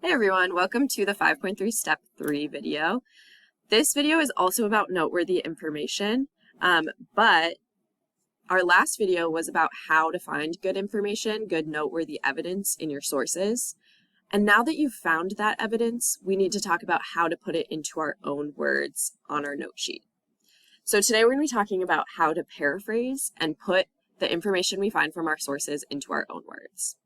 Hey everyone, welcome to the 5.3 Step 3 video. This video is also about noteworthy information, but our last video was about how to find good information, good noteworthy evidence in your sources. And now that you've found that evidence, we need to talk about how to put it into our own words on our note sheet. So today we're going to be talking about how to paraphrase and put the information we find from our sources into our own words.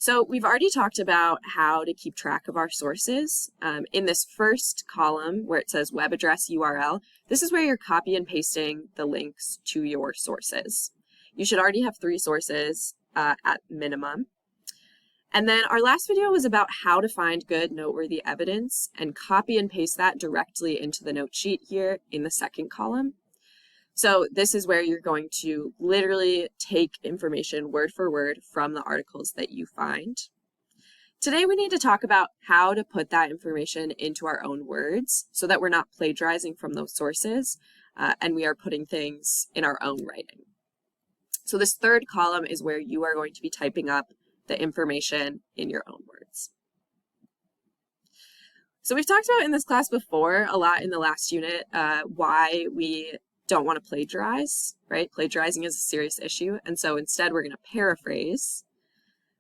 So we've already talked about how to keep track of our sources. In this first column where it says web address URL, this is where you're copy and pasting the links to your sources. You should already have 3 sources at minimum. And then our last video was about how to find good noteworthy evidence and copy and paste that directly into the note sheet here in the second column. So this is where you're going to literally take information word for word from the articles that you find. Today we need to talk about how to put that information into our own words so that we're not plagiarizing from those sources and we are putting things in our own writing. So this third column is where you are going to be typing up the information in your own words. So we've talked about in this class before a lot in the last unit why we don't want to plagiarize, right? Plagiarizing is a serious issue, and so instead we're going to paraphrase.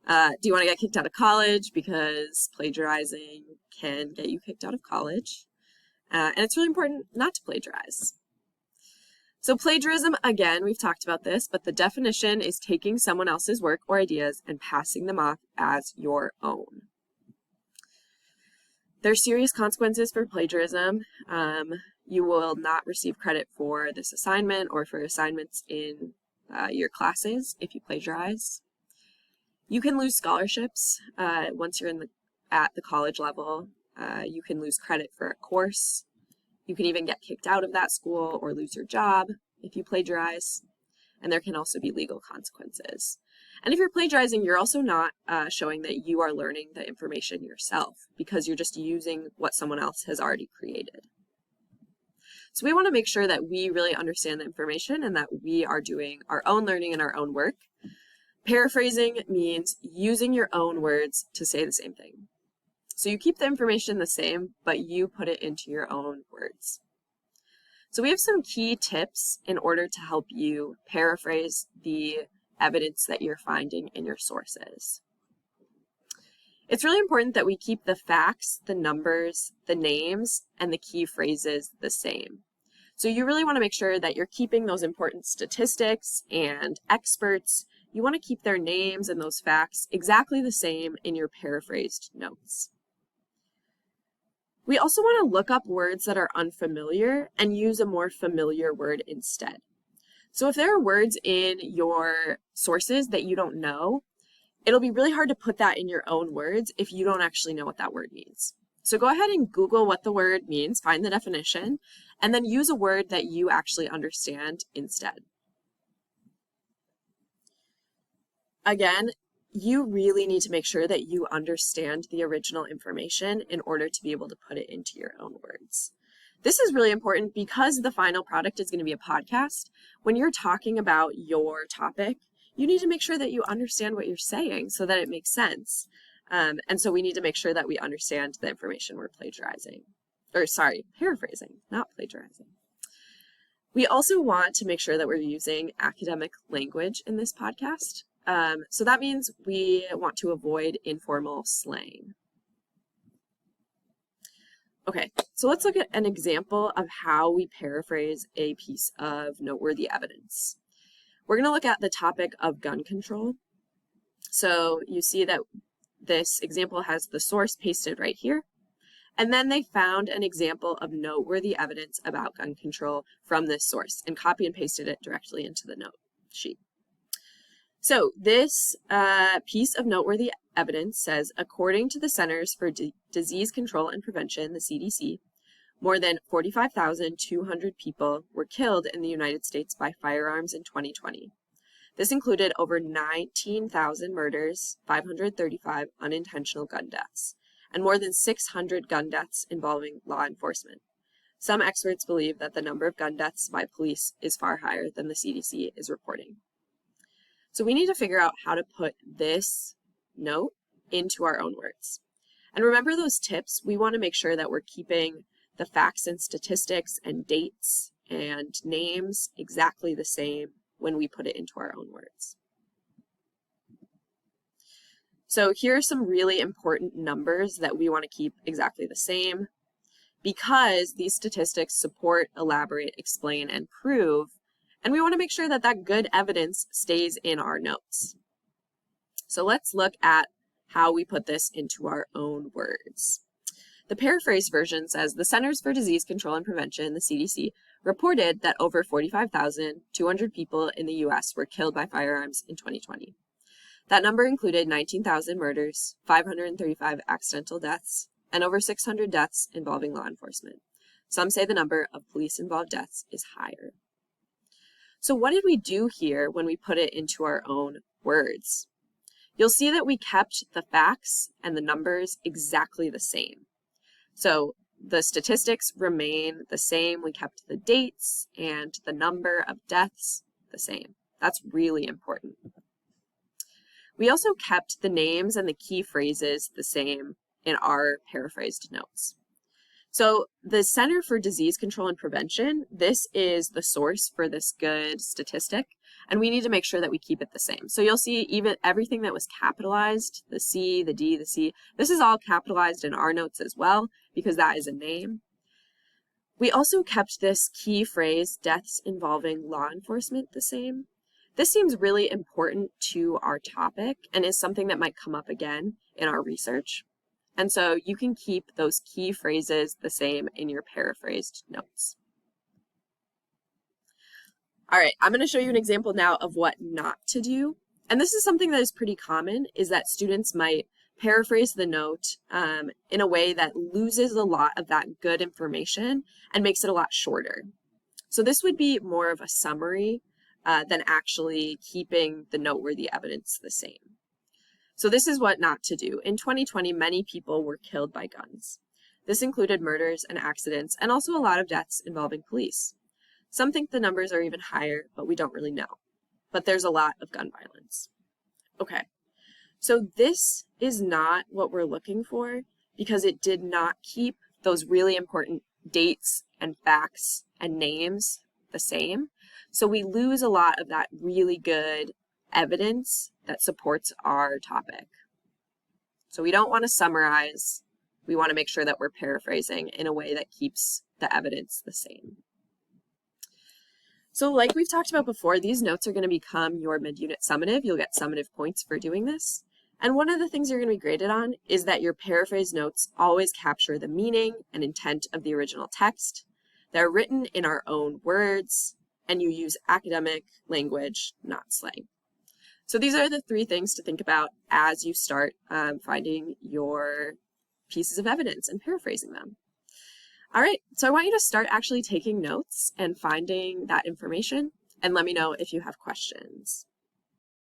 Do you want to get kicked out of college? Because plagiarizing can get you kicked out of college. And it's really important not to plagiarize. So plagiarism, again, we've talked about this, but the definition is taking someone else's work or ideas and passing them off as your own. There's serious consequences for plagiarism. You will not receive credit for this assignment or for assignments in your classes if you plagiarize. You can lose scholarships once you're at the college level. You can lose credit for a course. You can even get kicked out of that school or lose your job if you plagiarize. And there can also be legal consequences. And if you're plagiarizing, you're also not showing that you are learning the information yourself because you're just using what someone else has already created. So we want to make sure that we really understand the information and that we are doing our own learning and our own work. Paraphrasing means using your own words to say the same thing. So you keep the information the same, but you put it into your own words. So we have some key tips in order to help you paraphrase the evidence that you're finding in your sources. It's really important that we keep the facts, the numbers, the names, and the key phrases the same. So you really want to make sure that you're keeping those important statistics and experts. You want to keep their names and those facts exactly the same in your paraphrased notes. We also want to look up words that are unfamiliar and use a more familiar word instead. So if there are words in your sources that you don't know, it'll be really hard to put that in your own words if you don't actually know what that word means. So go ahead and Google what the word means, find the definition, and then use a word that you actually understand instead. Again, you really need to make sure that you understand the original information in order to be able to put it into your own words. This is really important because the final product is going to be a podcast. When you're talking about your topic, you need to make sure that you understand what you're saying so that it makes sense. And so we need to make sure that we understand the information we're paraphrasing, not plagiarizing. We also want to make sure that we're using academic language in this podcast. So that means we want to avoid informal slang. Okay, so let's look at an example of how we paraphrase a piece of noteworthy evidence. We're going to look at the topic of gun control. So you see that this example has the source pasted right here. And then they found an example of noteworthy evidence about gun control from this source and copy and pasted it directly into the note sheet. So this piece of noteworthy evidence says, according to the Centers for Disease Control and Prevention, the CDC, more than 45,200 people were killed in the United States by firearms in 2020. This included over 19,000 murders, 535 unintentional gun deaths, and more than 600 gun deaths involving law enforcement. Some experts believe that the number of gun deaths by police is far higher than the CDC is reporting. So we need to figure out how to put this note into our own words. And remember those tips, we want to make sure that we're keeping the facts and statistics and dates and names exactly the same when we put it into our own words. So here are some really important numbers that we want to keep exactly the same because these statistics support, elaborate, explain, and prove, and we want to make sure that that good evidence stays in our notes. So let's look at how we put this into our own words. The paraphrase version says, the Centers for Disease Control and Prevention, the CDC, reported that over 45,200 people in the U.S. were killed by firearms in 2020. That number included 19,000 murders, 535 accidental deaths, and over 600 deaths involving law enforcement. Some say the number of police-involved deaths is higher. So what did we do here when we put it into our own words? You'll see that we kept the facts and the numbers exactly the same. So the statistics remain the same. We kept the dates and the number of deaths the same. That's really important. We also kept the names and the key phrases the same in our paraphrased notes. So the Center for Disease Control and Prevention, this is the source for this good statistic, and we need to make sure that we keep it the same. So you'll see even everything that was capitalized, the C, the D, the C, this is all capitalized in our notes as well because that is a name. We also kept this key phrase, deaths involving law enforcement, the same. This seems really important to our topic and is something that might come up again in our research. And so you can keep those key phrases the same in your paraphrased notes. All right, I'm going to show you an example now of what not to do. And this is something that is pretty common, is that students might paraphrase the note in a way that loses a lot of that good information and makes it a lot shorter. So this would be more of a summary than actually keeping the noteworthy evidence the same. So this is what not to do. In 2020, many people were killed by guns. This included murders and accidents and also a lot of deaths involving police. Some think the numbers are even higher, but we don't really know. But there's a lot of gun violence. Okay, so this is not what we're looking for because it did not keep those really important dates and facts and names the same. So we lose a lot of that really good evidence that supports our topic. So we don't want to summarize. We want to make sure that we're paraphrasing in a way that keeps the evidence the same. So like we've talked about before, these notes are going to become your mid-unit summative. You'll get summative points for doing this. And one of the things you're going to be graded on is that your paraphrase notes always capture the meaning and intent of the original text. They're written in our own words, and you use academic language, not slang. So these are the three things to think about as you start finding your pieces of evidence and paraphrasing them. All right, so I want you to start actually taking notes and finding that information, and let me know if you have questions.